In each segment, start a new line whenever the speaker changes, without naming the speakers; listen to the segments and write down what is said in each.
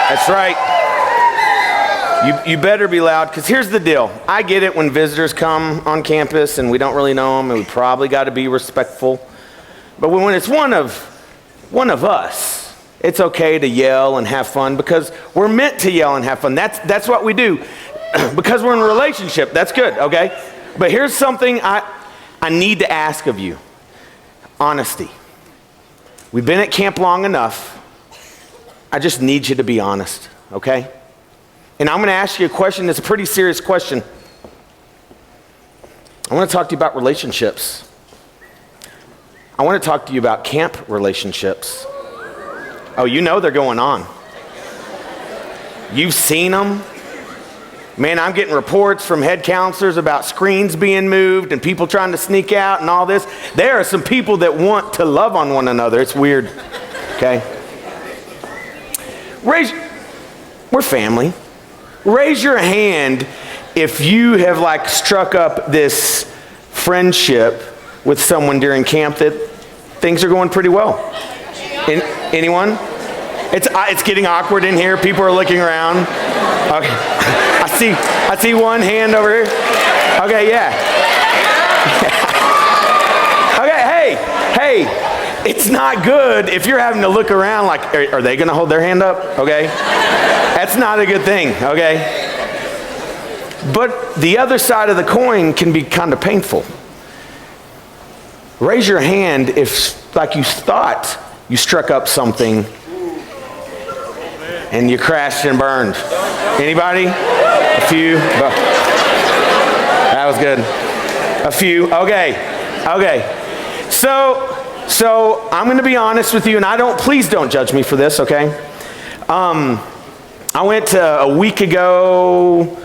That's right. You better be loud, because here's the deal. I get it when visitors come on campus and we don't really know them and we probably got to be respectful. But when it's one of us, it's okay to yell and have fun, because we're meant to yell and have fun. That's what we do. Because we're in a relationship. That's good, okay? But here's something I need to ask of you. Honesty. We've been at camp long enough. I just need you to be honest, okay? And I'm going to ask you a question. It's a pretty serious question. I want to talk to you about relationships. I want to talk to you about camp relationships. Oh, you know they're going on. You've seen them. Man, I'm getting reports from head counselors about screens being moved and people trying to sneak out and all this. There are some people that want to love on one another. It's weird, okay? We're family. Raise your hand if you have struck up this friendship with someone during camp that things are going pretty well. Anyone? It's getting awkward in here. People are looking around. Okay. I see one hand over here. Okay, yeah. Okay, hey. It's not good if you're having to look around like, are they going to hold their hand up? Okay. That's not a good thing, okay? But the other side of the coin can be kind of painful. Raise your hand if, you thought you struck up something and you crashed and burned. Anybody? A few? That was good. A few? Okay. So I'm going to be honest with you, and please don't judge me for this, okay? I went a week ago,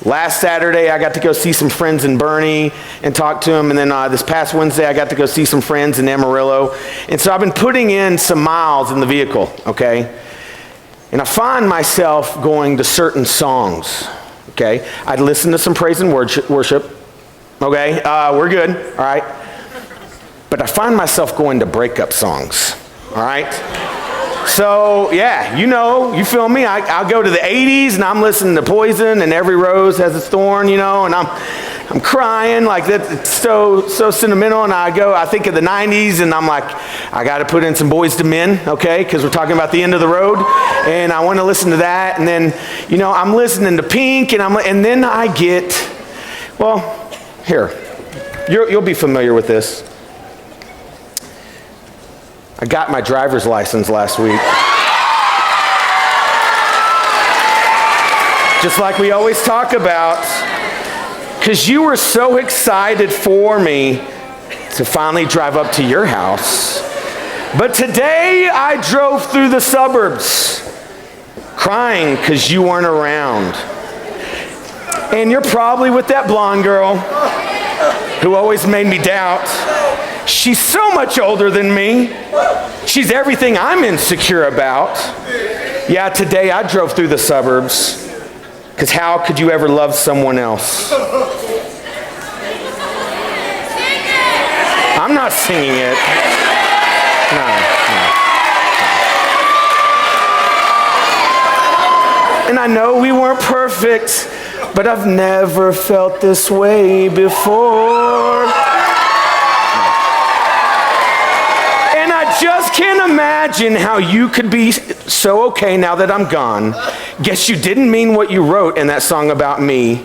last Saturday, I got to go see some friends in Bernie and talk to them. And then this past Wednesday, I got to go see some friends in Amarillo. And so I've been putting in some miles in the vehicle, okay? And I find myself going to certain songs, okay? I'd listen to some praise and worship, okay? We're good, all right? But I find myself going to breakup songs, all right? So, yeah, you feel me? I'll go to the 80s and I'm listening to Poison and Every Rose Has Its Thorn, and I'm crying like that. It's so sentimental. And I think of the 90s and I'm like, I got to put in some Boys to Men, okay? Because we're talking about the end of the road. And I want to listen to that. And then, I'm listening to Pink and then I get, here, you'll be familiar with this. I got my driver's license last week. Just like we always talk about, because you were so excited for me to finally drive up to your house. But today I drove through the suburbs crying because you weren't around. And you're probably with that blonde girl who always made me doubt. She's so much older than me. She's everything I'm insecure about. Yeah, today I drove through the suburbs, because how could you ever love someone else? I'm not singing it. No. And I know we weren't perfect, but I've never felt this way before. Just can't imagine how you could be so okay now that I'm gone. Guess you didn't mean what you wrote in that song about me,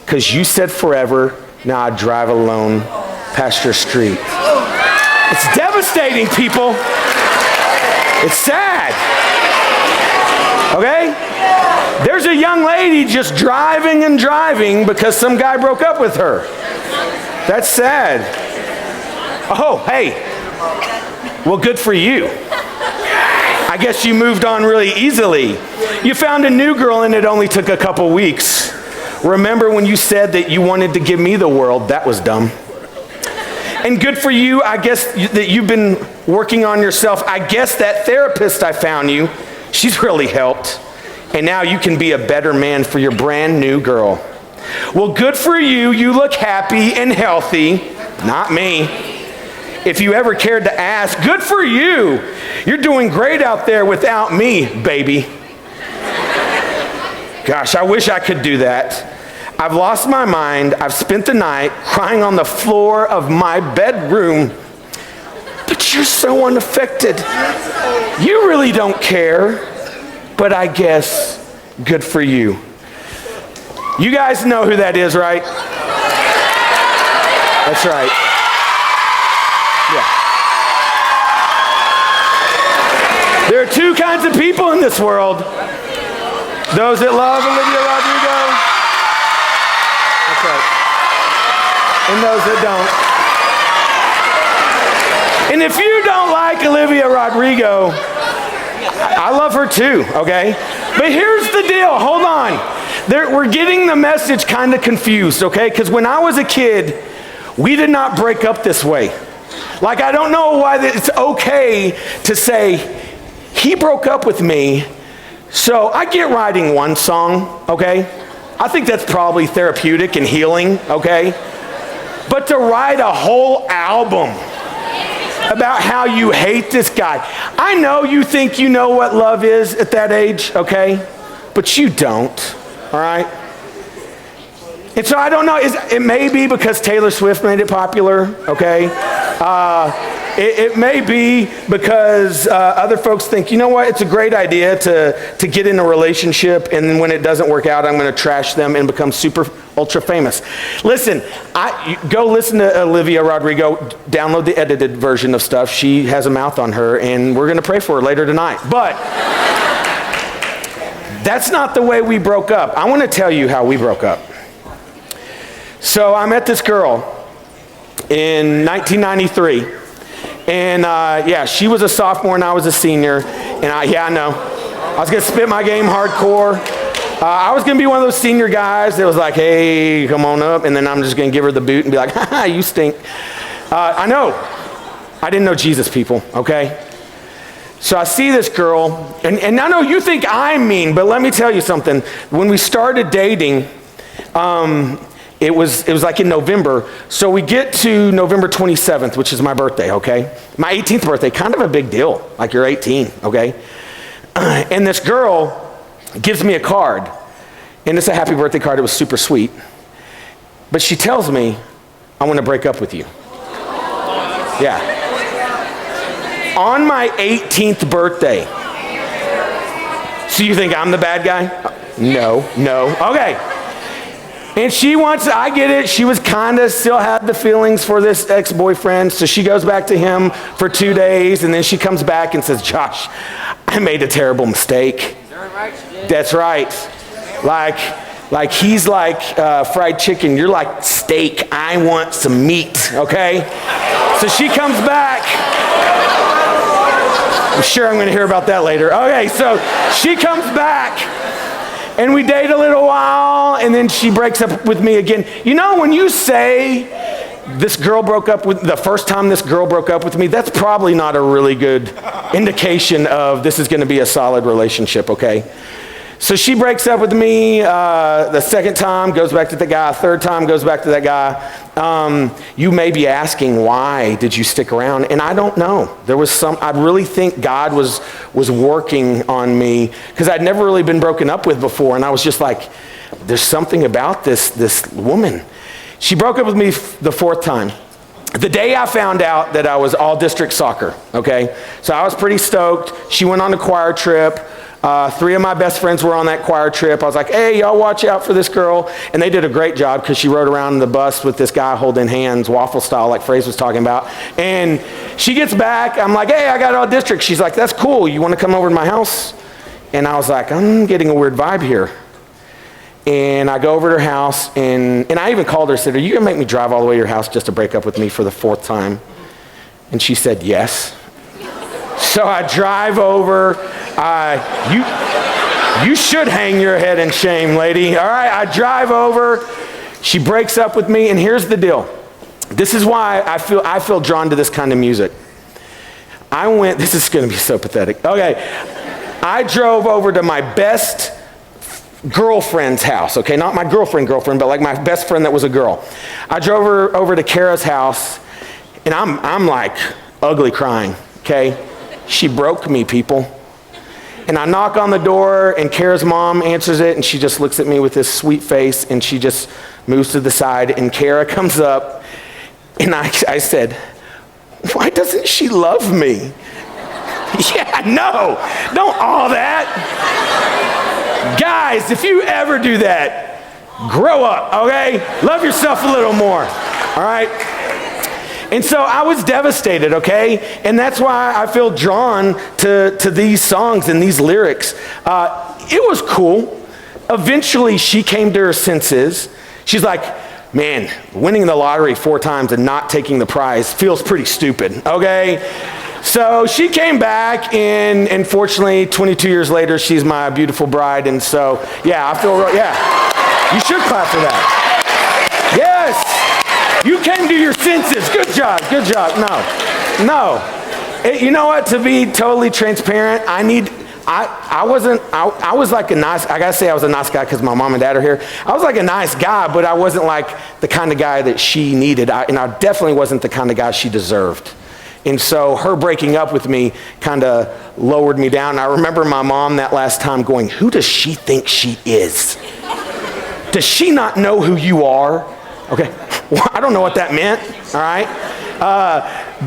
because you said forever, now I drive alone past your street. It's devastating, people. It's sad. Okay? There's a young lady just driving and driving because some guy broke up with her. That's sad. Oh, hey. Well, good for you. I guess you moved on really easily. You found a new girl and it only took a couple weeks. Remember when you said that you wanted to give me the world? That was dumb. And good for you, I guess, that you've been working on yourself. I guess that therapist I found you, she's really helped. And now you can be a better man for your brand new girl. Well, good for you. You look happy and healthy. Not me. If you ever cared to ask, good for you. You're doing great out there without me, baby. Gosh, I wish I could do that. I've lost my mind. I've spent the night crying on the floor of my bedroom. But you're so unaffected. You really don't care. But I guess good for you. You guys know who that is, right? That's right. Yeah. There are two kinds of people in this world. Those that love Olivia Rodrigo. That's right. And those that don't. And if you don't like Olivia Rodrigo, I love her too, okay? But here's the deal, hold on. We're getting the message kind of confused, okay? Because when I was a kid, we did not break up this way. Like, I don't know why it's okay to say, he broke up with me, so I get writing one song, okay? I think that's probably therapeutic and healing, okay? But to write a whole album about how you hate this guy. I know you think you know what love is at that age, okay? But you don't, all right? And so I don't know, it may be because Taylor Swift made it popular, okay? It may be because other folks think, you know what, it's a great idea to get in a relationship, and then when it doesn't work out, I'm going to trash them and become super ultra famous. Listen, go listen to Olivia Rodrigo, download the edited version of stuff. She has a mouth on her, and we're going to pray for her later tonight. But that's not the way we broke up. I want to tell you how we broke up. So I met this girl in 1993. And she was a sophomore and I was a senior. And I know. I was going to spit my game hardcore. I was going to be one of those senior guys that was like, hey, come on up. And then I'm just going to give her the boot and be like, haha, you stink. I know. I didn't know Jesus, people, okay? So I see this girl. And I know you think I'm mean, but let me tell you something. When we started dating, it was like in November. So we get to November 27th, which is my birthday, okay? My 18th birthday, kind of a big deal, like you're 18, okay? And this girl gives me a card, and it's a happy birthday card. It was super sweet. But she tells me, I want to break up with you. Yeah. On my 18th birthday. So you think I'm the bad guy? No. Okay. And she wants, I get it, she was kind of still had the feelings for this ex-boyfriend, so she goes back to him for 2 days, and then she comes back and says, Josh, I made a terrible mistake. That's right. Like he's like fried chicken, you're like steak, I want some meat, okay? So she comes back. I'm sure I'm gonna hear about that later. Okay, so she comes back. And we date a little while, and then she breaks up with me again. You know, when you say the first time this girl broke up with me, that's probably not a really good indication of this is going to be a solid relationship, okay? So she breaks up with me the second time, goes back to the guy, third time, goes back to that guy. You may be asking, why did you stick around? And I don't know. I really think God was working on me because I'd never really been broken up with before. And I was just like, there's something about this woman. She broke up with me the fourth time. The day I found out that I was all district soccer, okay? So I was pretty stoked. She went on a choir trip. 3 of my best friends were on that choir trip. I was like, hey, y'all watch out for this girl. And they did a great job because she rode around the bus with this guy holding hands, waffle style, like Fraze was talking about. And she gets back. I'm like, hey, I got all district. She's like, that's cool. You want to come over to my house? And I was like, I'm getting a weird vibe here. And I go over to her house, and I even called her and said, are you going to make me drive all the way to your house just to break up with me for the 4th time? And she said, yes. So I drive over. You should hang your head in shame, lady. All right, I drive over. She breaks up with me, and here's the deal. This is why I feel drawn to this kind of music. This is going to be so pathetic. Okay, I drove over to my best girlfriend's house, okay? Not my girlfriend, but like my best friend that was a girl. I drove her over to Kara's house, and I'm like ugly crying, okay? She broke me, people. And I knock on the door, and Kara's mom answers it, and she just looks at me with this sweet face, and she just moves to the side, and Kara comes up, and I said, why doesn't she love me? Yeah, no, don't all that. Guys, if you ever do that, grow up, okay? Love yourself a little more, all right? And so I was devastated, okay? And that's why I feel drawn to these songs and these lyrics. It was cool. Eventually, she came to her senses. She's like, man, winning the lottery 4 times and not taking the prize feels pretty stupid, okay? So she came back, and fortunately, 22 years later, she's my beautiful bride. And so, yeah, I feel, yeah, you should clap for that. Yes. You came to your senses. Good job. Good job. No. You know what? To be totally transparent, I was like a nice, I gotta say I was a nice guy because my mom and dad are here. I was like a nice guy, but I wasn't like the kind of guy that she needed. And I definitely wasn't the kind of guy she deserved. And so her breaking up with me kind of lowered me down. I remember my mom that last time going, who does she think she is? Does she not know who you are? Okay. Well, I don't know what that meant, all right?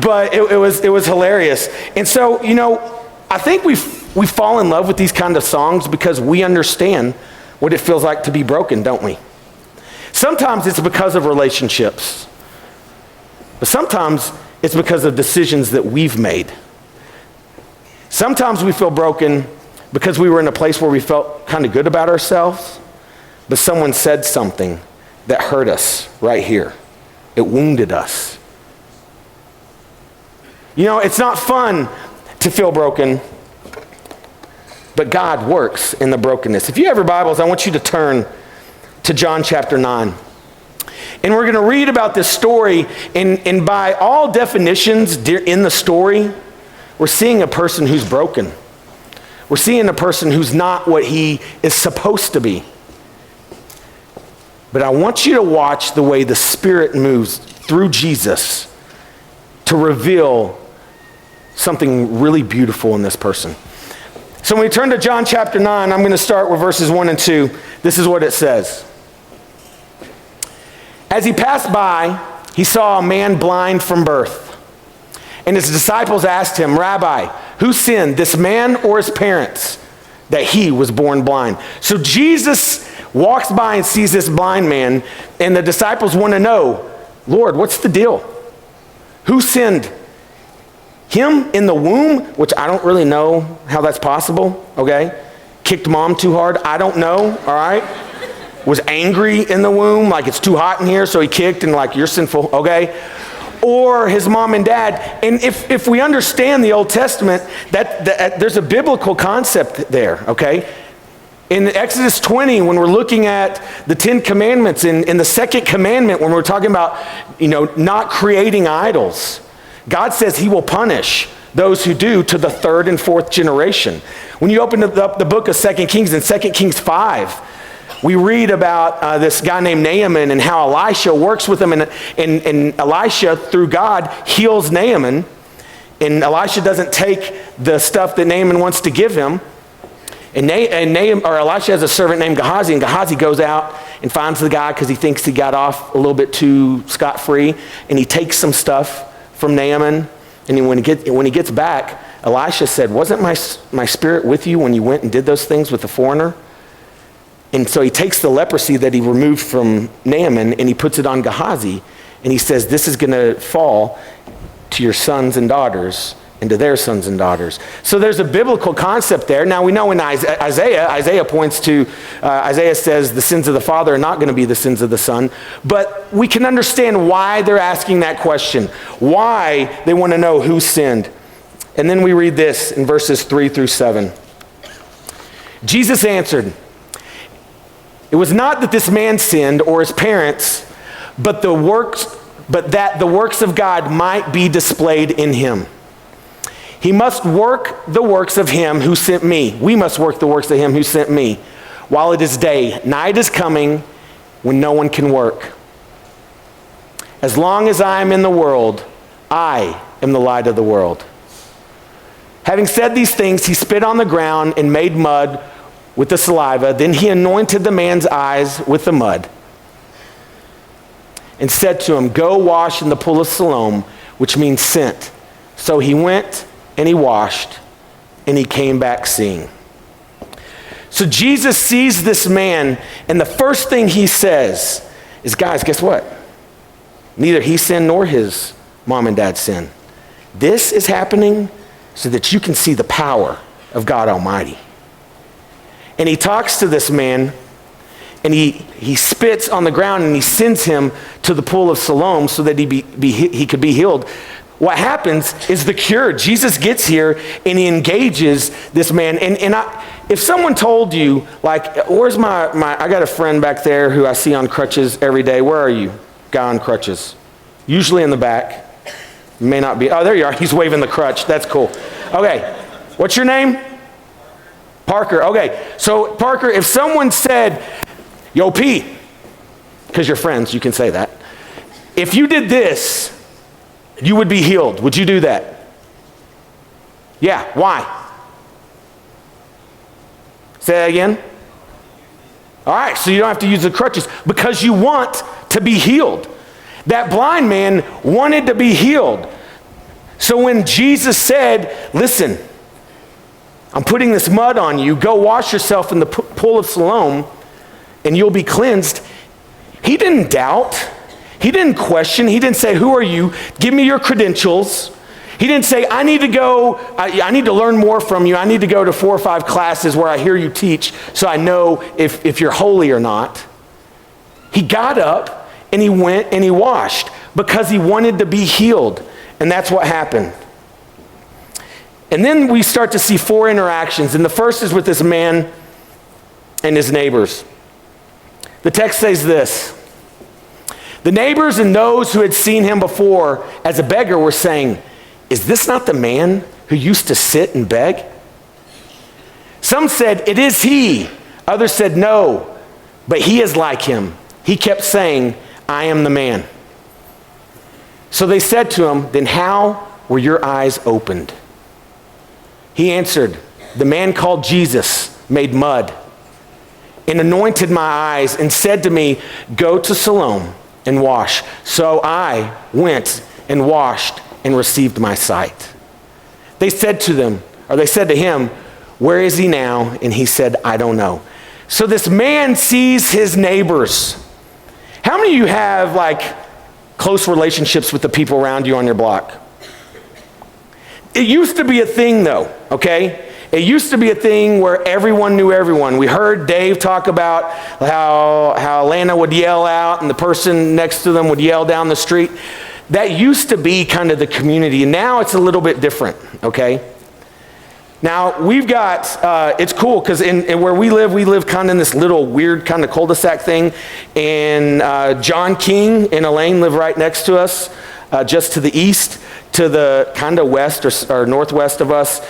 But it was hilarious. And so, you know, I think we fall in love with these kind of songs because we understand what it feels like to be broken, don't we? Sometimes it's because of relationships. But sometimes it's because of decisions that we've made. Sometimes we feel broken because we were in a place where we felt kind of good about ourselves, but someone said something that hurt us right here. It wounded us. You know, it's not fun to feel broken, but God works in the brokenness. If you have your Bibles, I want you to turn to John chapter 9. And we're going to read about this story, and by all definitions in the story, we're seeing a person who's broken. We're seeing a person who's not what he is supposed to be. But I want you to watch the way the Spirit moves through Jesus to reveal something really beautiful in this person. So when we turn to John chapter 9, I'm going to start with verses 1 and 2. This is what it says. As he passed by, he saw a man blind from birth. And his disciples asked him, Rabbi, who sinned, this man or his parents, that he was born blind? So Jesus walks by and sees this blind man, and the disciples want to know, Lord, what's the deal? Who sinned? Him in the womb, which I don't really know how that's possible, okay? Kicked mom too hard, I don't know, all right? Was angry in the womb, like it's too hot in here, so he kicked and like, you're sinful, okay? Or his mom and dad. And if we understand the Old Testament, that there's a biblical concept there, okay? In Exodus 20, when we're looking at the 10 commandments, in the second commandment, when we're talking about, you know, not creating idols, God says he will punish those who do to the 3rd and 4th generation. When you open up the book of 2 Kings, in 2 Kings 5, we read about this guy named Naaman and how Elisha works with him, and Elisha, through God, heals Naaman, and Elisha doesn't take the stuff that Naaman wants to give him. And Elisha has a servant named Gehazi, and Gehazi goes out and finds the guy because he thinks he got off a little bit too scot-free, and he takes some stuff from Naaman, and when he gets back, Elisha said, wasn't my spirit with you when you went and did those things with the foreigner? And so he takes the leprosy that he removed from Naaman, and he puts it on Gehazi, and he says, this is going to fall to your sons and daughters, and to their sons and daughters. So there's a biblical concept there. Now we know in Isaiah points to, Isaiah says the sins of the father are not going to be the sins of the son, but we can understand why they're asking that question, why they want to know who sinned. And then we read this in verses 3 through 7. Jesus answered, it was not that this man sinned or his parents, but that the works of God might be displayed in him. He must work the works of him who sent me. We must work the works of him who sent me. While it is day, night is coming when no one can work. As long as I am in the world, I am the light of the world. Having said these things, he spit on the ground and made mud with the saliva. Then he anointed the man's eyes with the mud and said to him, go wash in the pool of Siloam, which means sent. So he went and he washed and he came back seeing. So Jesus sees this man, and the first thing he says is, guys, guess what? Neither he sinned nor his mom and dad sinned. This is happening so that you can see the power of God Almighty. And he talks to this man, and he spits on the ground, and he sends him to the pool of Siloam so that he could be healed. What happens is the cure. Jesus gets here, and he engages this man. If someone told you, like, where's I got a friend back there who I see on crutches every day. Where are you? Guy on crutches. Usually in the back. May not be. Oh, there you are. He's waving the crutch. That's cool. Okay. What's your name? Parker. Okay. So, Parker, if someone said, yo, P, because you're friends, you can say that. If you did this, you would be healed. Would you do that? Yeah. Why? Say that again. All right, so you don't have to use the crutches because you want to be healed. That blind man wanted to be healed. So when Jesus said, listen, I'm putting this mud on you, go wash yourself in the pool of Siloam and you'll be cleansed, he didn't doubt. He didn't question. He didn't say, who are you? Give me your credentials. He didn't say, I need to go, I need to learn more from you. I need to go to 4 or 5 classes where I hear you teach so I know if you're holy or not. He got up and he went and he washed because he wanted to be healed. And that's what happened. And then we start to see 4 interactions. And the first is with this man and his neighbors. The text says this. The neighbors and those who had seen him before as a beggar were saying, is this not the man who used to sit and beg? Some said, it is he. Others said, no, but he is like him. He kept saying, I am the man. So they said to him, then how were your eyes opened? He answered, the man called Jesus made mud and anointed my eyes and said to me, go to Siloam and wash. So I went and washed and received my sight. They said to him, where is he now? And he said, I don't know. So this man sees his neighbors. How many of you have like close relationships with the people around you on your block? It used to be a thing though, okay? It used to be a thing where everyone knew everyone. We heard Dave talk about how Lana would yell out and the person next to them would yell down the street. That used to be kind of the community, and now it's a little bit different, okay? Now, we've got, it's cool, because in where we live kind of in this little weird kind of cul-de-sac thing, and John King and Elaine live right next to us, just to the east. To the kind of west or northwest of us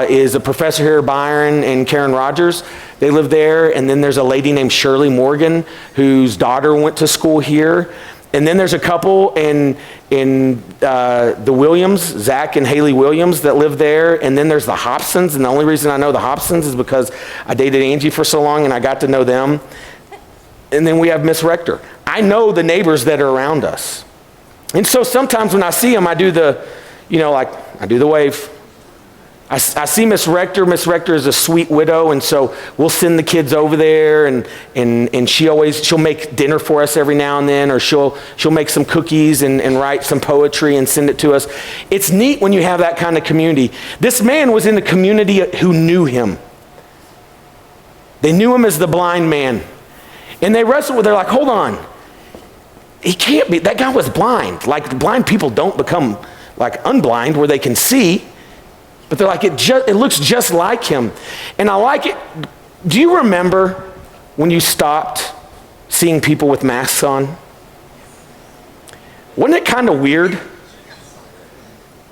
is a professor here, Byron and Karen Rogers. They live there, and then there's a lady named Shirley Morgan, whose daughter went to school here. And then there's a couple in the Williams, Zach and Haley Williams, that live there. And then there's the Hobsons. And the only reason I know the Hobsons is because I dated Angie for so long and I got to know them. And then we have Miss Rector. I know the neighbors that are around us. And so sometimes when I see them, I do the wave. I see Miss Rector. Miss Rector is a sweet widow, and so we'll send the kids over there, and she'll make dinner for us every now and then, or she'll make some cookies and write some poetry and send it to us. It's neat when you have that kind of community. This man was in the community who knew him. They knew him as the blind man. And they wrestled with, they're like, hold on. He can't be, that guy was blind. Like, blind people don't become like unblind where they can see. But they're like, it looks just like him. And I like it. Do you remember when you stopped seeing people with masks on? Wasn't it kind of weird?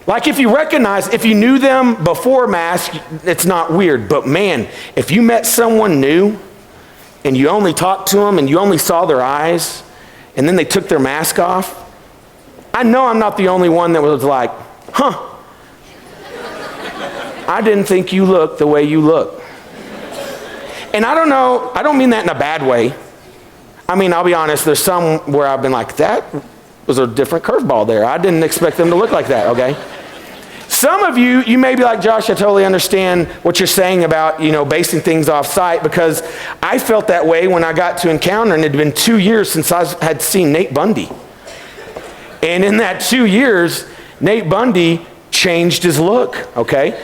Like if you knew them before mask, it's not weird. But man, if you met someone new and you only talked to them and you only saw their eyes and then they took their mask off, I know I'm not the only one that was like, huh. I didn't think you looked the way you look. And I don't know, I don't mean that in a bad way. I mean, I'll be honest, there's some where I've been like, that was a different curveball there. I didn't expect them to look like that, okay? Some of you may be like, Josh, I totally understand what you're saying about, basing things off sight, because I felt that way when I got to Encounter, and it had been 2 years since I had seen Nate Bundy. And in that 2 years, Nate Bundy changed his look, okay?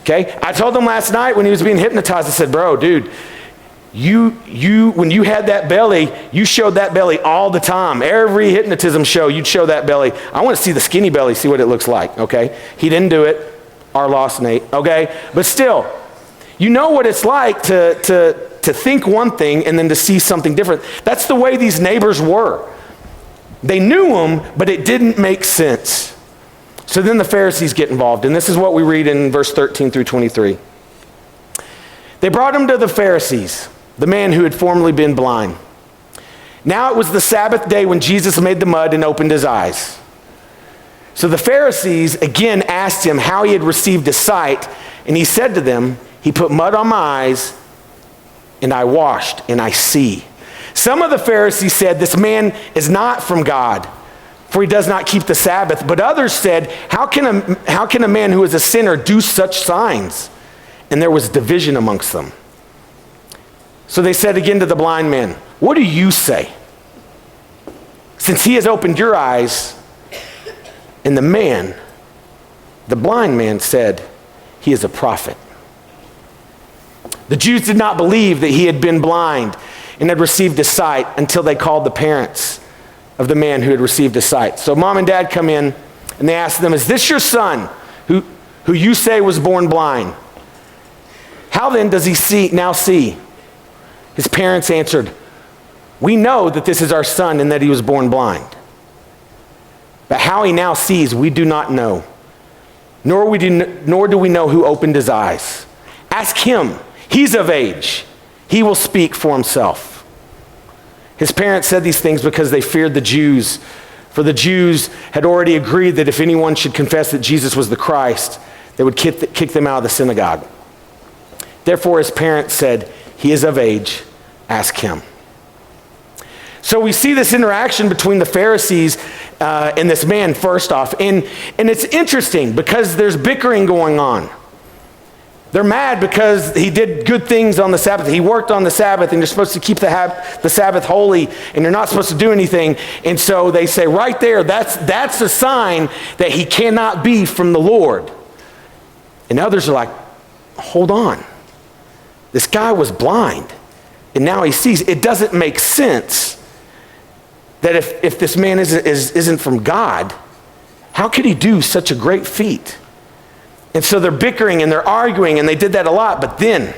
Okay, I told him last night when he was being hypnotized, I said, bro, dude, when you had that belly, you showed that belly all the time. Every hypnotism show, you'd show that belly. I want to see the skinny belly, see what it looks like, okay? He didn't do it. Our loss, Nate, okay? But still, you know what it's like to think one thing and then to see something different. That's the way these neighbors were. They knew him, but it didn't make sense. So then the Pharisees get involved, and this is what we read in verse 13 through 23. They brought him to the Pharisees, the man who had formerly been blind. Now it was the Sabbath day when Jesus made the mud and opened his eyes. So the Pharisees again asked him how he had received his sight, and he said to them, he put mud on my eyes, and I washed, and I see. Some of the Pharisees said, this man is not from God, for he does not keep the Sabbath. But others said, how can a man who is a sinner do such signs? And there was division amongst them. So they said again to the blind man, what do you say? Since he has opened your eyes. And the blind man said, he is a prophet. The Jews did not believe that he had been blind and had received his sight until they called the parents of the man who had received his sight. So mom and dad come in and they ask them, is this your son who you say was born blind? How then does he now see? His parents answered, we know that this is our son and that he was born blind. But how he now sees, we do not know. Nor do we know who opened his eyes. Ask him. He's of age. He will speak for himself. His parents said these things because they feared the Jews, for the Jews had already agreed that if anyone should confess that Jesus was the Christ, they would kick them out of the synagogue. Therefore, his parents said, he is of age, ask him. So we see this interaction between the Pharisees and this man first off. And it's interesting because there's bickering going on. They're mad because he did good things on the Sabbath. He worked on the Sabbath, and you're supposed to keep the Sabbath holy, and you're not supposed to do anything. And so they say right there, that's a sign that he cannot be from the Lord. And others are like, hold on. This guy was blind, and now he sees. It doesn't make sense that if this man isn't from God, how could he do such a great feat? And so they're bickering and they're arguing, and they did that a lot, but then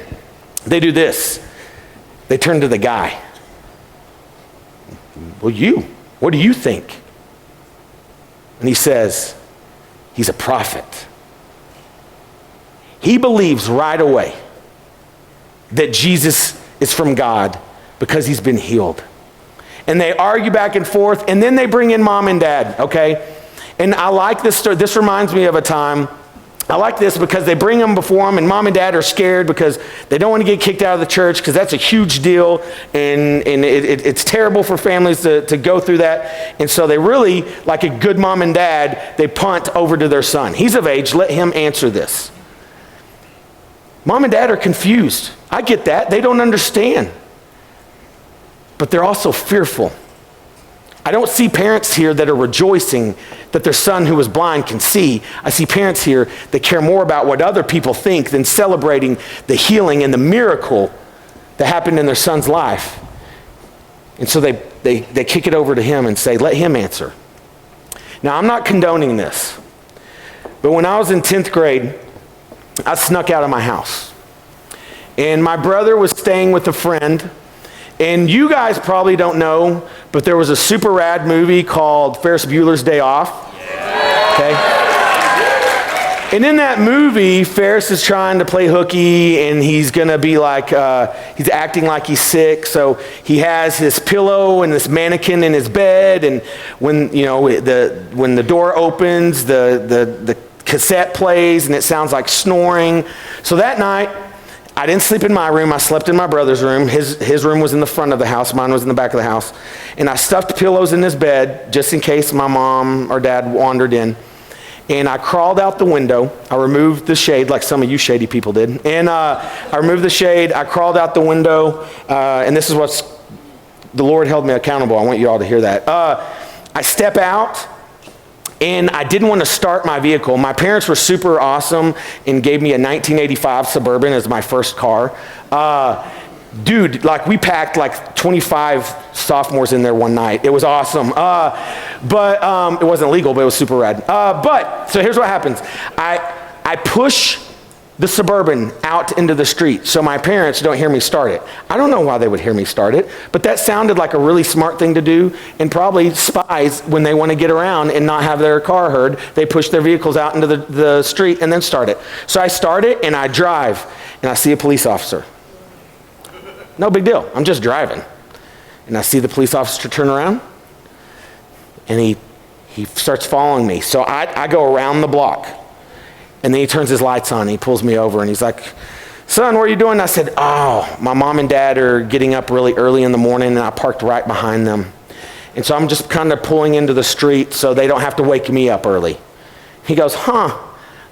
they do this. They turn to the guy. Well, what do you think? And he says, he's a prophet. He believes right away that Jesus is from God because he's been healed. And they argue back and forth, and then they bring in mom and dad, okay? And I like this story. This reminds me of a time. I like this because they bring them before them, and mom and dad are scared because they don't want to get kicked out of the church because that's a huge deal, and it's terrible for families to go through that. And so they really, like a good mom and dad, they punt over to their son. He's of age, let him answer this. Mom and dad are confused. I get that. They don't understand. But they're also fearful. I don't see parents here that are rejoicing that their son who was blind can see. I see parents here that care more about what other people think than celebrating the healing and the miracle that happened in their son's life. And so they kick it over to him and say, let him answer. Now, I'm not condoning this, but when I was in 10th grade, I snuck out of my house. And my brother was staying with a friend. And you guys probably don't know, but there was a super rad movie called Ferris Bueller's Day Off. Okay? And in that movie, Ferris is trying to play hooky, and he's going to be like, he's acting like he's sick. So he has his pillow and this mannequin in his bed, and when the door opens, the cassette plays and it sounds like snoring. So that night, I didn't sleep in my room. I slept in my brother's room. His room was in the front of the house. Mine was in the back of the house. And I stuffed pillows in his bed just in case my mom or dad wandered in. And I crawled out the window. I removed the shade like some of you shady people did. And I removed the shade. I crawled out the window. And this is what's, the Lord held me accountable. I want you all to hear that. I step out. And I didn't want to start my vehicle. My parents were super awesome and gave me a 1985 Suburban as my first car. Dude, like we packed like 25 sophomores in there one night. It was awesome. But it wasn't legal, but it was super rad. So here's what happens. I push the Suburban out into the street so my parents don't hear me start it. I don't know why they would hear me start it, but that sounded like a really smart thing to do, and probably spies, when they want to get around and not have their car heard, they push their vehicles out into the street and then start it. So I start it and I drive and I see a police officer. No big deal. I'm just driving. And I see the police officer turn around and he starts following me. So I go around the block. And then he turns his lights on and he pulls me over and he's like, son, what are you doing? And I said, oh, my mom and dad are getting up really early in the morning and I parked right behind them. And so I'm just kind of pulling into the street so they don't have to wake me up early. He goes,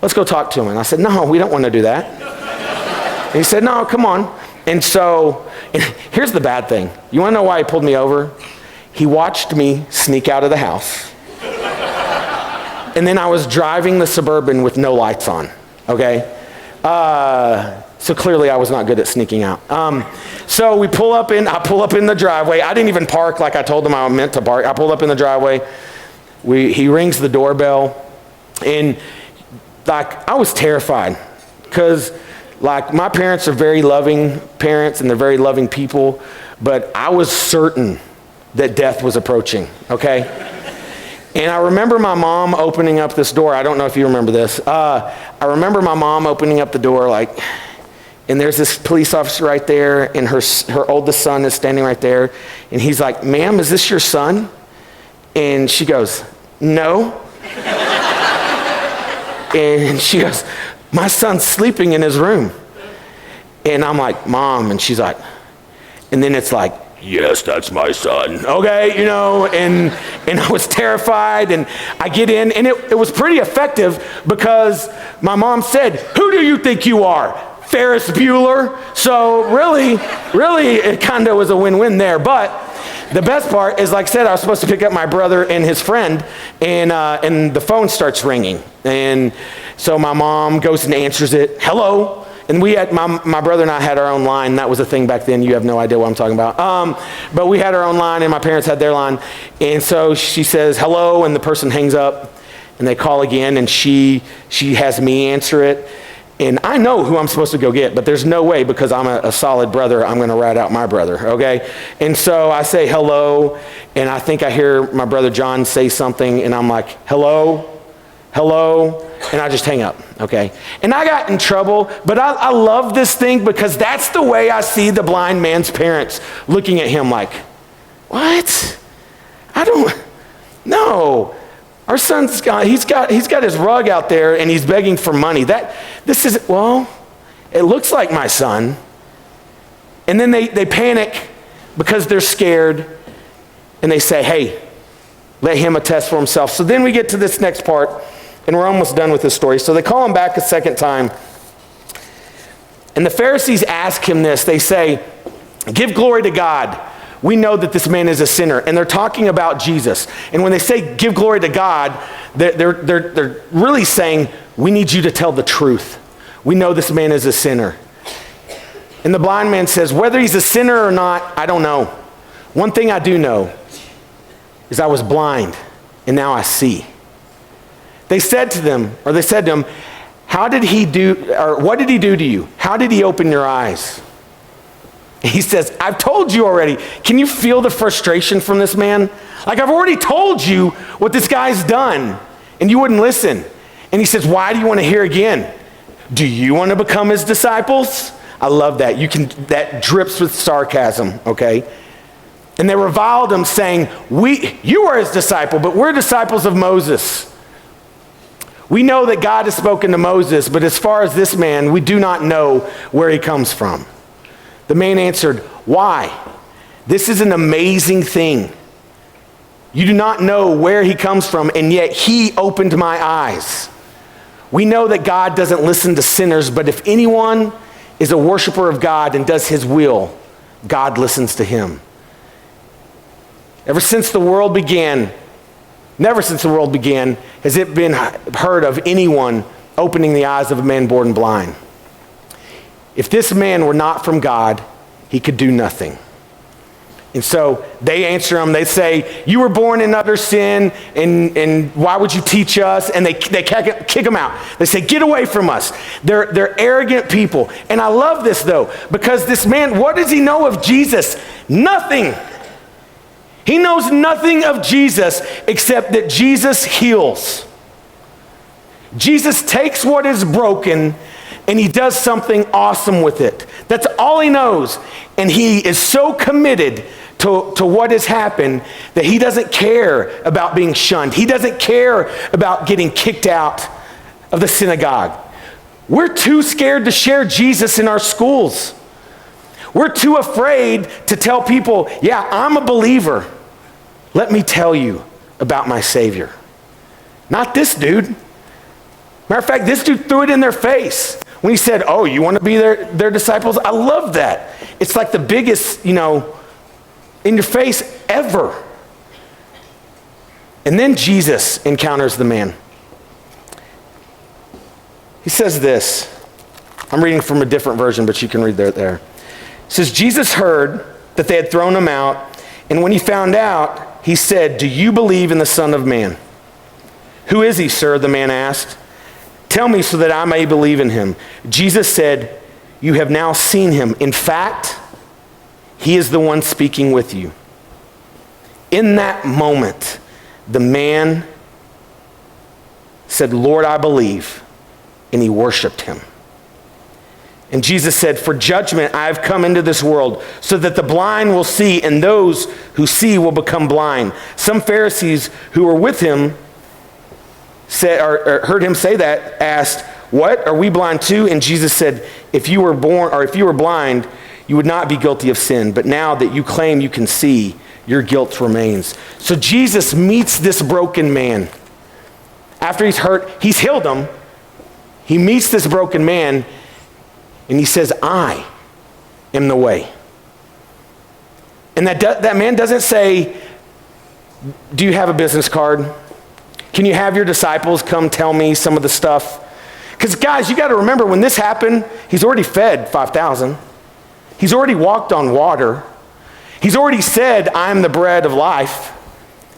let's go talk to him. And I said, no, we don't want to do that. And he said, no, come on. And so, here's the bad thing. You want to know why he pulled me over? He watched me sneak out of the house. And then I was driving the Suburban with no lights on, okay? So clearly I was not good at sneaking out. So I pull up in the driveway. I didn't even park like I told him I meant to park. I pulled up in the driveway. He rings the doorbell. And like, I was terrified because like my parents are very loving parents and they're very loving people, but I was certain that death was approaching, okay? And I remember my mom opening up this door. I don't know if you remember this. I remember my mom opening up the door like, and there's this police officer right there and her oldest son is standing right there. And he's like, ma'am, is this your son? And she goes, no. And she goes, my son's sleeping in his room. And I'm like, mom, and she's like, and then it's like, yes, that's my son. Okay, you know, and I was terrified, and I get in, and it was pretty effective because my mom said, who do you think you are? Ferris Bueller? So really, it kind of was a win-win there. But the best part is, like I said, I was supposed to pick up my brother and his friend, and the phone starts ringing. And so my mom goes and answers it. Hello. And we had, my brother and I had our own line. That was a thing back then. You have no idea what I'm talking about. But we had our own line and my parents had their line. And so she says, hello, and the person hangs up and they call again and she has me answer it. And I know who I'm supposed to go get, but there's no way because I'm a solid brother, I'm gonna rat out my brother, okay? And so I say hello, and I think I hear my brother John say something and I'm like, hello, and I just hang up, okay? And I got in trouble, but I love this thing because that's the way I see the blind man's parents looking at him like, what? No. Our son's he's got his rug out there and he's begging for money. It looks like my son. And then they panic because they're scared and they say, hey, let him attest for himself. So then we get to this next part. And we're almost done with this story. So they call him back a second time. And the Pharisees ask him this. They say, give glory to God. We know that this man is a sinner. And they're talking about Jesus. And when they say give glory to God, they're really saying, we need you to tell the truth. We know this man is a sinner. And the blind man says, whether he's a sinner or not, I don't know. One thing I do know is I was blind and now I see. They said to him, how did he do, or what did he do to you? How did he open your eyes? And he says, I've told you already. Can you feel the frustration from this man? Like, I've already told you what this guy's done, and you wouldn't listen. And he says, why do you want to hear again? Do you want to become his disciples? I love that. That drips with sarcasm, okay? And they reviled him saying, you are his disciple, but we're disciples of Moses. We know that God has spoken to Moses, but as far as this man, we do not know where he comes from. The man answered, why? This is an amazing thing. You do not know where he comes from, and yet he opened my eyes. We know that God doesn't listen to sinners, but if anyone is a worshiper of God and does his will, God listens to him. Never since the world began, has it been heard of anyone opening the eyes of a man born blind. If this man were not from God, he could do nothing. And so they answer him, they say, you were born in utter sin, and why would you teach us? And they kick him out. They say, get away from us. They're arrogant people. And I love this though, because this man, what does he know of Jesus? Nothing. He knows nothing of Jesus except that Jesus heals. Jesus takes what is broken and he does something awesome with it. That's all he knows. And he is so committed to what has happened that he doesn't care about being shunned. He doesn't care about getting kicked out of the synagogue. We're too scared to share Jesus in our schools. We're too afraid to tell people, yeah, I'm a believer. Let me tell you about my Savior. Not this dude. Matter of fact, this dude threw it in their face when he said, oh, you want to be their disciples? I love that. It's like the biggest, in your face ever. And then Jesus encounters the man. He says this. I'm reading from a different version, but you can read there. It says, Jesus heard that they had thrown him out, and when he found out, he said, do you believe in the Son of Man? Who is he, sir? The man asked. Tell me so that I may believe in him. Jesus said, you have now seen him. In fact, he is the one speaking with you. In that moment, the man said, Lord, I believe. And he worshiped him. And Jesus said, for judgment I have come into this world, so that the blind will see, and those who see will become blind. Some Pharisees who were with him said, or heard him say that, asked, what, are we blind too? And Jesus said, if you were blind, you would not be guilty of sin. But now that you claim you can see, your guilt remains. So Jesus meets this broken man. After he's hurt, he's healed him. He meets this broken man, and he says, I am the way. And that man doesn't say, do you have a business card? Can you have your disciples come tell me some of the stuff? Because guys, you got to remember, when this happened, he's already fed 5,000. He's already walked on water. He's already said, I am the bread of life.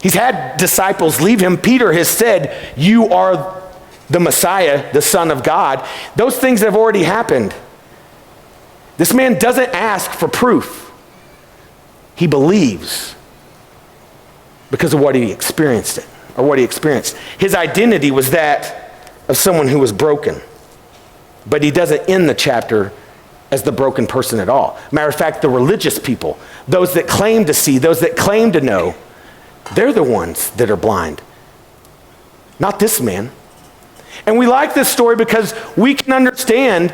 He's had disciples leave him. Peter has said, you are the Messiah, the Son of God. Those things have already happened. This man doesn't ask for proof. He believes because of what he experienced His identity was that of someone who was broken. But he doesn't end the chapter as the broken person at all. Matter of fact, the religious people, those that claim to see, those that claim to know, they're the ones that are blind. Not this man. And we like this story because we can understand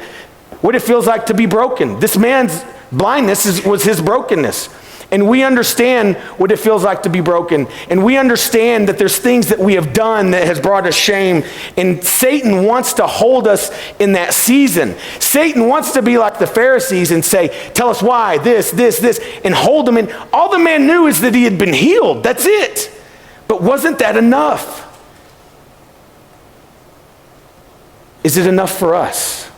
what it feels like to be broken. This man's blindness was his brokenness. And we understand what it feels like to be broken. And we understand that there's things that we have done that has brought us shame. And Satan wants to hold us in that season. Satan wants to be like the Pharisees and say, tell us why, this, and hold them in. All the man knew is that he had been healed. That's it. But wasn't that enough? Is it enough for us?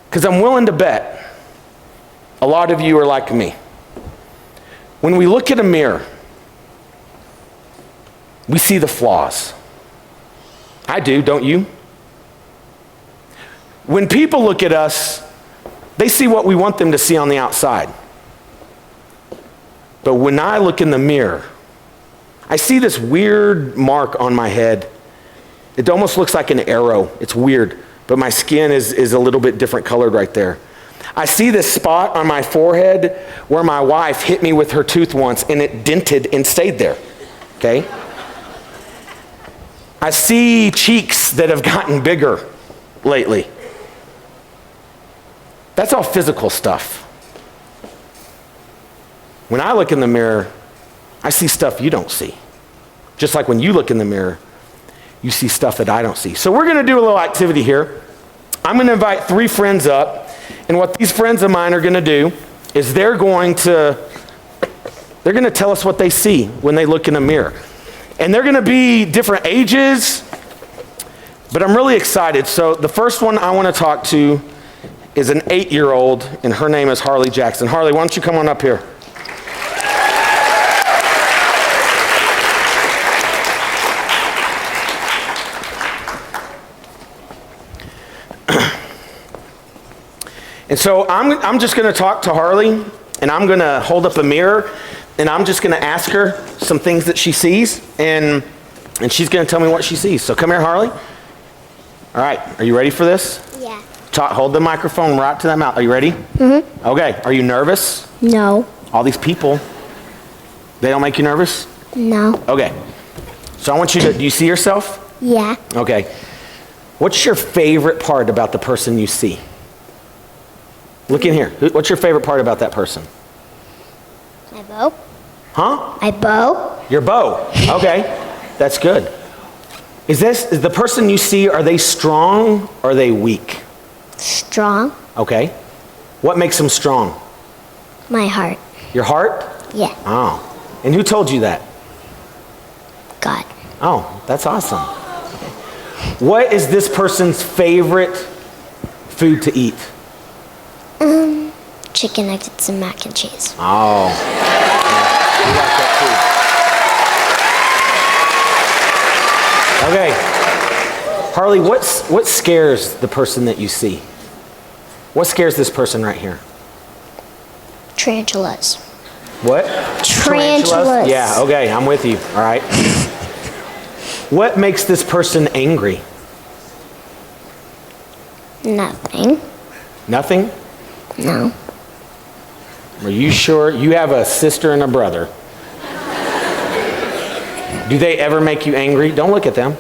Because I'm willing to bet a lot of you are like me. When we look at a mirror, we see the flaws. I do, don't you? When people look at us, they see what we want them to see on the outside. But when I look in the mirror, I see this weird mark on my head. It almost looks like an arrow. It's weird, but my skin is a little bit different colored right there. I see this spot on my forehead where my wife hit me with her tooth once, and it dented and stayed there, okay? I see cheeks that have gotten bigger lately. That's all physical stuff. When I look in the mirror, I see stuff you don't see. Just like when you look in the mirror, you see stuff that I don't see. So we're going to do a little activity here. I'm going to invite 3 friends up, and what these friends of mine are going to do is they're going to tell us what they see when they look in a mirror. And they're going to be different ages, but I'm really excited. So the first one I want to talk to is an 8-year-old, and her name is Harley Jackson. Harley, why don't you come on up here? And so I'm just going to talk to Harley, and I'm going to hold up a mirror, and I'm just going to ask her some things that she sees, and she's going to tell me what she sees. So come here, Harley. All right, are you ready for this?
Yeah.
Hold the microphone right to that mouth. Are you ready? Mm-hmm. Okay, are you nervous?
No.
All these people, they don't make you nervous?
No.
Okay. So I want you to, do you see yourself?
Yeah.
Okay. What's your favorite part about the person you see? Look in here. What's your favorite part about that person?
My bow.
Huh?
My bow.
Your bow. Okay. That's good. Is the person you see, are they strong or are they weak?
Strong.
Okay. What makes them strong?
My heart.
Your heart?
Yeah.
Oh. And who told you that?
God.
Oh, that's awesome. Okay. What is this person's favorite food to eat?
Chicken nuggets and mac and cheese.
Oh. Yeah. We like that too. Okay. Harley, what scares the person that you see? What scares this person right here?
Tarantulas.
What?
Tarantulas.
Yeah, okay, I'm with you. All right. What makes this person angry?
Nothing.
Nothing?
No.
Are you sure? You have a sister and a brother. Do they ever make you angry? Don't look at them.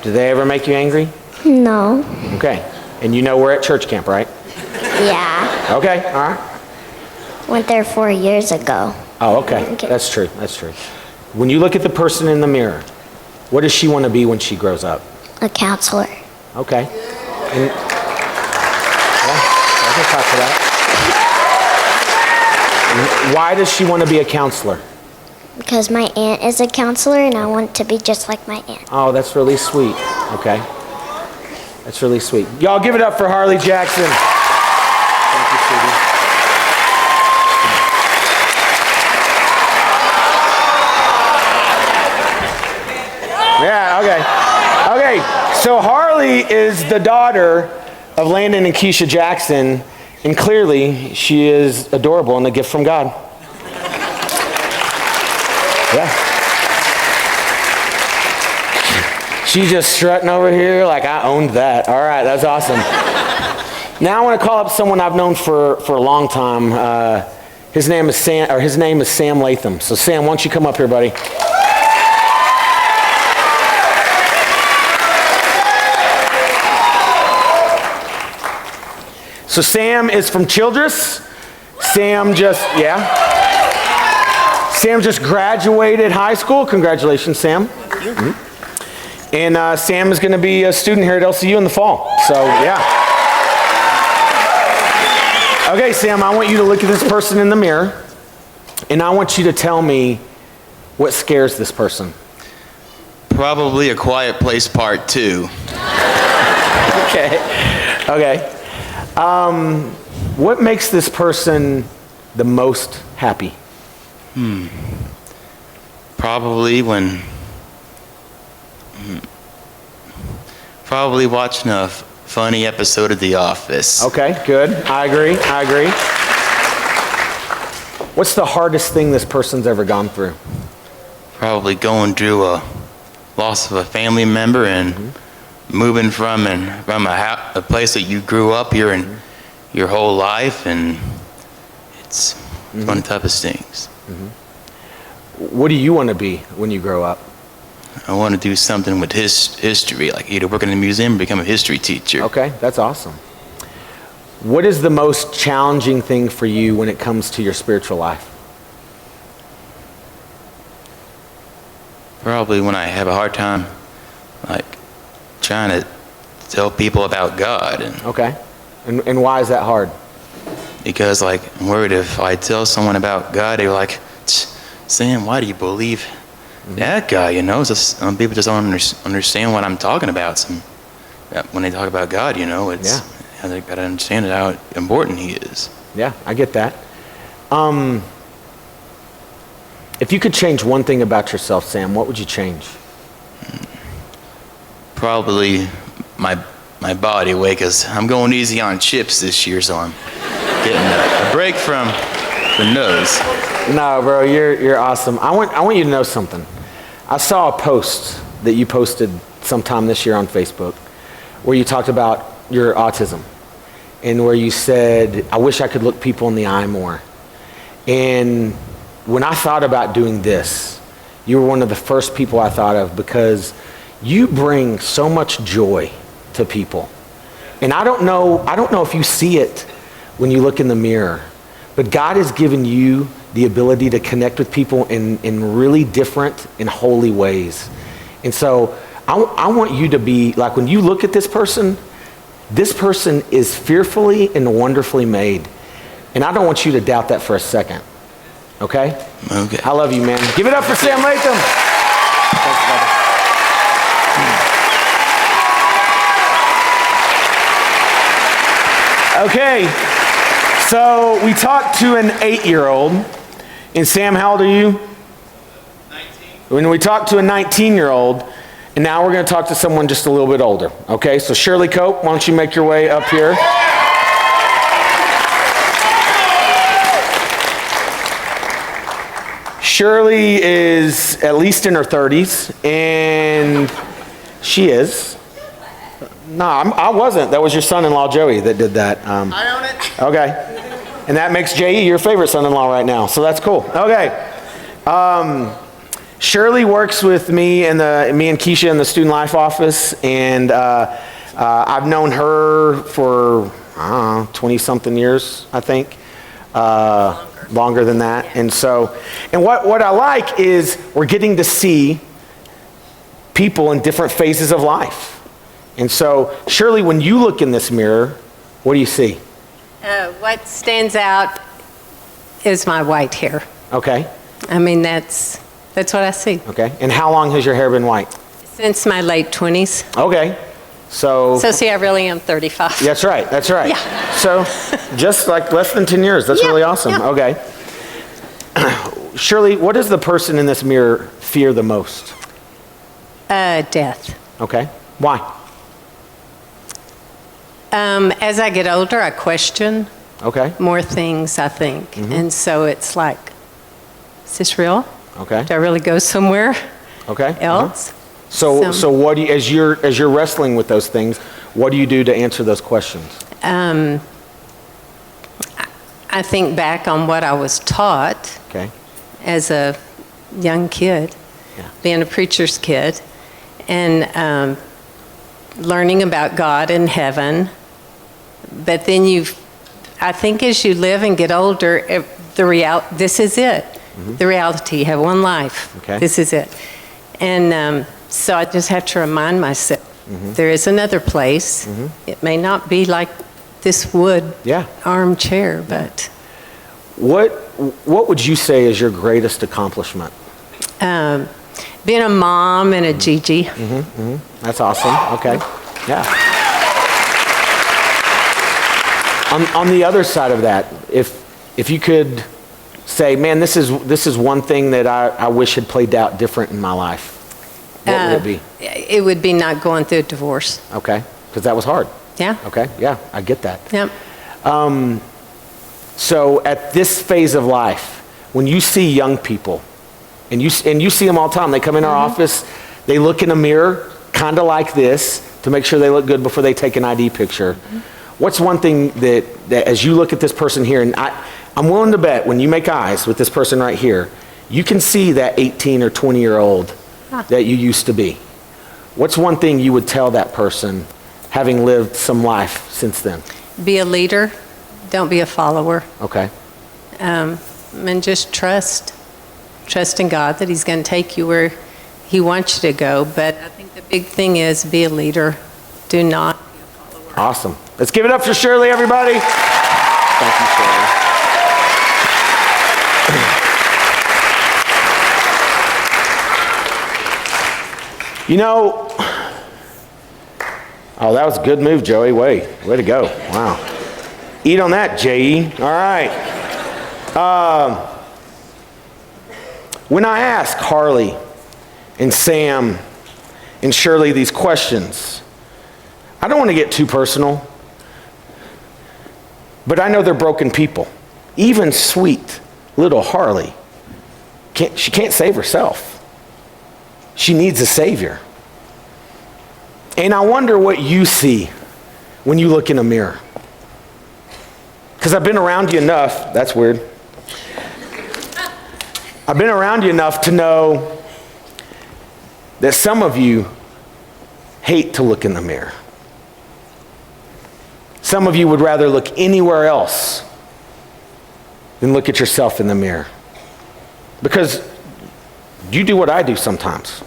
Do they ever make you angry?
No.
Okay. And you know we're at church camp, right?
Yeah.
Okay, all right.
Went there 4 years ago.
Oh, okay. That's true. That's true. When you look at the person in the mirror, what does she want to be when she grows up?
A counselor.
Okay. And, yeah, I can talk to that. And why does she want to be a counselor?
Because my aunt is a counselor and I want to be just like my aunt.
Oh, that's really sweet. Okay. That's really sweet. Y'all give it up for Harley Jackson. Thank you, sweetie. Yeah, okay. Okay, so Harley is the daughter of Landon and Keisha Jackson, and clearly she is adorable and a gift from God. Yeah. She's just strutting over here like I owned that. All right, that's awesome. Now I want to call up someone I've known for a long time. His name is Sam Latham. So Sam, why don't you come up here, buddy? So Sam is from Childress. Sam just graduated high school. Congratulations, Sam. Mm-hmm. And Sam is going to be a student here at LCU in the fall. So, yeah. Okay, Sam, I want you to look at this person in the mirror, and I want you to tell me what scares this person.
Probably A Quiet Place Part 2.
Okay. What makes this person the most happy?
Probably watching a funny episode of The Office.
Okay, good. I agree. What's the hardest thing this person's ever gone through?
Probably going through a loss of a family member and moving from a place that you grew up here in your whole life, and it's one type of stings.
What do you want to be when you grow up?
I want to do something with history, like either work in a museum or become a history teacher.
Okay, that's awesome. What is the most challenging thing for you when it comes to your spiritual life?
Probably when I have a hard time, like, trying to tell people about God. And
Okay. And why is that hard?
because, like, I'm worried if I tell someone about God, they're like, Sam, why do you believe that guy? You know, it's just, some people just don't understand what I'm talking about. When they talk about God, you know, it's, they got to understand how important he is.
Yeah, I get that. If you could change one thing about yourself, Sam, what would you change?
Probably my body weight, because I'm going easy on chips this year, so I'm getting a break from the nose.
No, bro, you're awesome. I want you to know something. I saw a post that you posted sometime this year on Facebook where you talked about your autism and where you said, I wish I could look people in the eye more. And when I thought about doing this, you were one of the first people I thought of because you bring so much joy to people. And I don't know if you see it when you look in the mirror, but God has given you the ability to connect with people in really different and holy ways. And so I want you to be, like, when you look at this person is fearfully and wonderfully made. And I don't want you to doubt that for a second. Okay?
Okay.
I love you, man. Give it up for Sam Latham. Thanks, brother. Okay, so we talked to an 8-year-old. And Sam, how old are you?
19.
When we talked to a 19-year-old, and now we're going to talk to someone just a little bit older. Okay, so Shirley Cope, why don't you make your way up here? Shirley is at least in her 30s, and she is. No, I wasn't. That was your son-in-law, Joey, that did that.
I own it.
Okay. And that makes J.E. your favorite son-in-law right now, so that's cool. Okay. Shirley works with me and Keisha in the Student Life office, and I've known her for 20-something years, I think. Longer than that. And so, and what I like is we're getting to see people in different phases of life. And so, Shirley, when you look in this mirror, what do you see?
What stands out is my white hair.
Okay.
I mean, that's what I see.
Okay. And how long has your hair been white?
Since my late 20s.
Okay. So
See, I really am 35.
that's right. That's right.
Yeah.
So just like less than 10 years. That's
Yeah,
really awesome.
yeah.
Okay. Shirley, what does the person in this mirror fear the most?
Death.
Okay. Why?
As I get older, I question
Okay.
more things, I think.
Mm-hmm.
And so it's like, is this real?
Okay.
Do I really go somewhere
Okay.
else?
So what do you, as you're wrestling with those things, what do you do to answer those questions?
I think back on what I was taught
Okay.
as a young kid,
Yeah.
being a preacher's kid, and learning about God and heaven. But then I think as you live and get older, this is it. The reality, you have one life.
Okay.
This is it. And so I just have to remind myself, there is another place. It may not be like this wood
Yeah.
armchair, but
What would you say is your greatest accomplishment?
being a mom and a Gigi.
That's awesome. Okay. Yeah. On the other side of that, if you could say, man, this is one thing that I wish had played out different in my life, what would it be?
It would be not going through a divorce.
Okay. Because that was hard.
Yeah.
Okay. Yeah, I get that.
Yep.
So at this phase of life, when you see young people, and you see them all the time, they come in our office, they look in a mirror, kind of like this, to make sure they look good before they take an ID picture. What's one thing that as you look at this person here, and I'm willing to bet when you make eyes with this person right here, you can see that 18 or 20-year-old that you used to be? What's one thing you would tell that person having lived some life since then?
Be a leader, don't be a follower.
Okay.
And just trust in God that he's going to take you where he wants you to go. But I think the big thing is be a leader. Do not be a follower.
Awesome. Let's give it up for Shirley, everybody. Thank you, Shirley. You know, oh, that was a good move, Joey. Way to go. Wow. Eat on that, J.E. All right. When I ask Harley and Sam and Shirley these questions, I don't want to get too personal, but I know they're broken people. Even sweet little Harley, she can't save herself. She needs a Savior. And I wonder what you see when you look in a mirror. Because I've been around you enough, that's weird. I've been around you enough to know that some of you hate to look in the mirror. Some of you would rather look anywhere else than look at yourself in the mirror. Because you do what I do sometimes.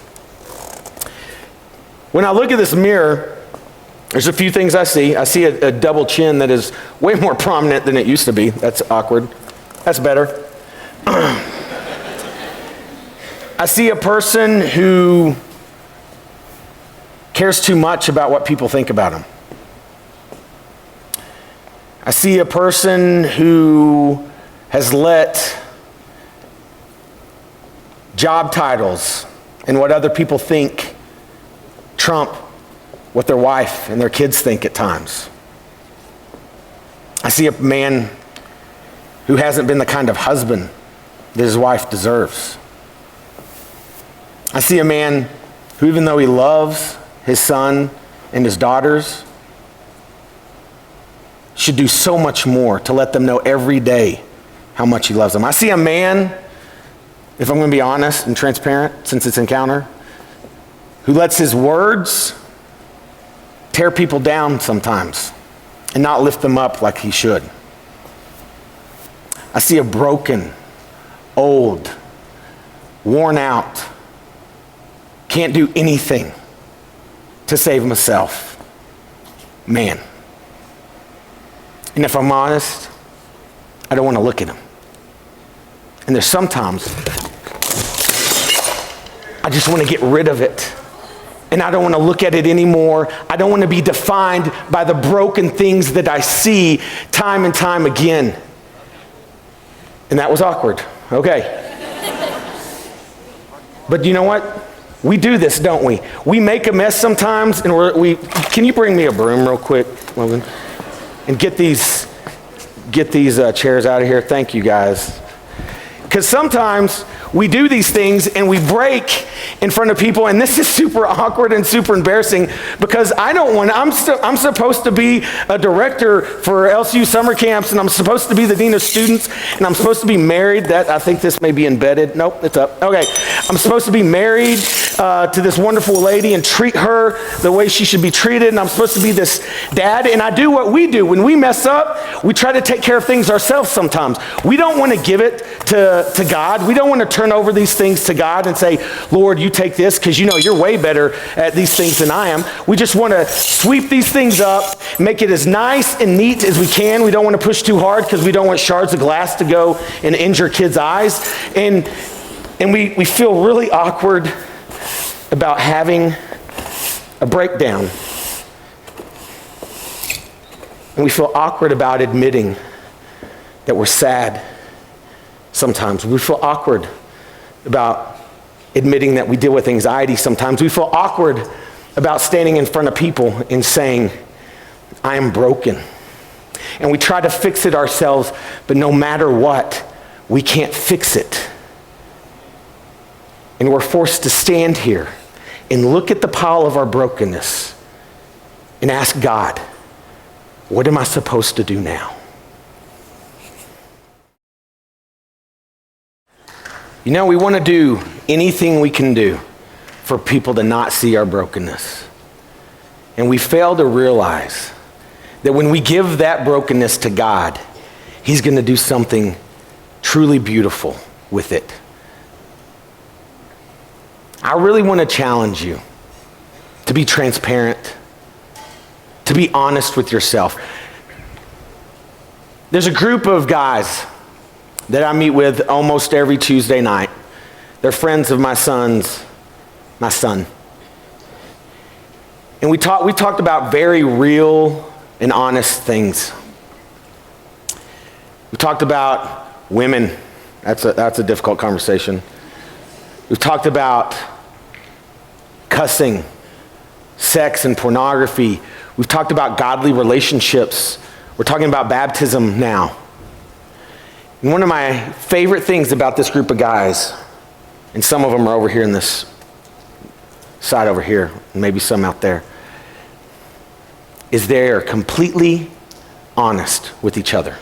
When I look at this mirror, there's a few things I see. I see a double chin that is way more prominent than it used to be. That's awkward. That's better. I see a person who cares too much about what people think about him. I see a person who has let job titles and what other people think trump what their wife and their kids think at times. I see a man who hasn't been the kind of husband that his wife deserves. I see a man who, even though he loves his son and his daughters, should do so much more to let them know every day how much he loves them. I see a man, if I'm going to be honest and transparent, since it's Encounter, who lets his words tear people down sometimes and not lift them up like he should. I see a broken, old, worn out, can't do anything to save himself man. And if I'm honest, I don't want to look at him. And there's sometimes I just want to get rid of it. And I don't want to look at it anymore. I don't want to be defined by the broken things that I see time and time again. And that was awkward. Okay. But you know what? We do this, don't we? We make a mess sometimes, and can you bring me a broom real quick, Logan? And get these chairs out of here. Thank you, guys. Because sometimes we do these things and we break in front of people, and this is super awkward and super embarrassing because I'm supposed to be a director for LCU summer camps, and I'm supposed to be the dean of students, and I'm supposed to be married. I think this may be embedded. Nope, it's up. Okay. I'm supposed to be married to this wonderful lady and treat her the way she should be treated, and I'm supposed to be this dad, and I do what we do. When we mess up, we try to take care of things ourselves sometimes. We don't want to give it to God. We don't want to turn over these things to God and say, Lord, you take this because you know you're way better at these things than I am. We just want to sweep these things up, make it as nice and neat as we can. We don't want to push too hard because we don't want shards of glass to go and injure kids' eyes. And we feel really awkward about having a breakdown. And we feel awkward about admitting that we're sad sometimes. We feel awkward about admitting that we deal with anxiety sometimes. We feel awkward about standing in front of people and saying, I am broken. And we try to fix it ourselves, but no matter what, we can't fix it. And we're forced to stand here and look at the pile of our brokenness and ask God, what am I supposed to do now? You know, we want to do anything we can do for people to not see our brokenness. And we fail to realize that when we give that brokenness to God, he's going to do something truly beautiful with it. I really want to challenge you to be transparent, to be honest with yourself. There's a group of guys that I meet with almost every Tuesday night. They're friends of my son. And we talked about very real and honest things. We talked about women. That's a difficult conversation. We've talked about cussing, sex and pornography. We've talked about godly relationships. We're talking about baptism now. And one of my favorite things about this group of guys, and some of them are over here in this side over here, maybe some out there, is they're completely honest with each other.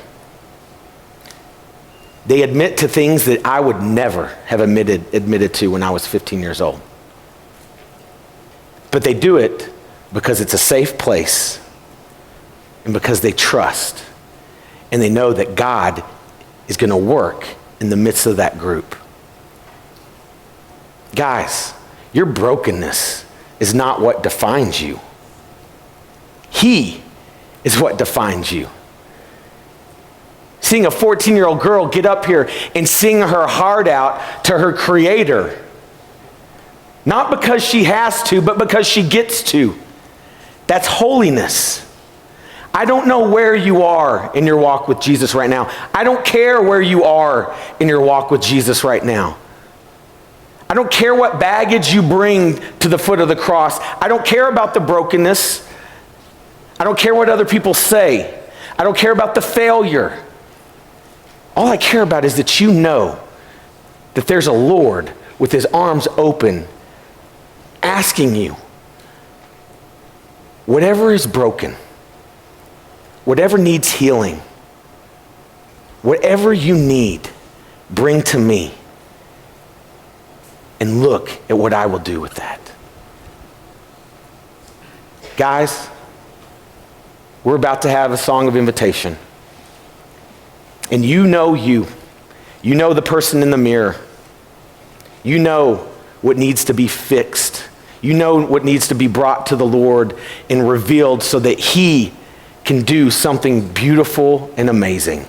They admit to things that I would never have admitted to when I was 15 years old. But they do it because it's a safe place and because they trust and they know that God is going to work in the midst of that group. Guys, your brokenness is not what defines you. He is what defines you. Seeing a 14-year-old girl get up here and sing her heart out to her Creator, not because she has to, but because she gets to. That's holiness. I don't know where you are in your walk with Jesus right now. I don't care where you are in your walk with Jesus right now. I don't care what baggage you bring to the foot of the cross. I don't care about the brokenness. I don't care what other people say. I don't care about the failure. All I care about is that you know that there's a Lord with his arms open asking you, whatever is broken, whatever needs healing, whatever you need, bring to me and look at what I will do with that. Guys, we're about to have a song of invitation. And you know the person in the mirror. You know what needs to be fixed. You know what needs to be brought to the Lord and revealed so that he can do something beautiful and amazing.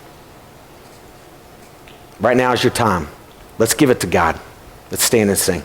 Right now is your time. Let's give it to God. Let's stand and sing.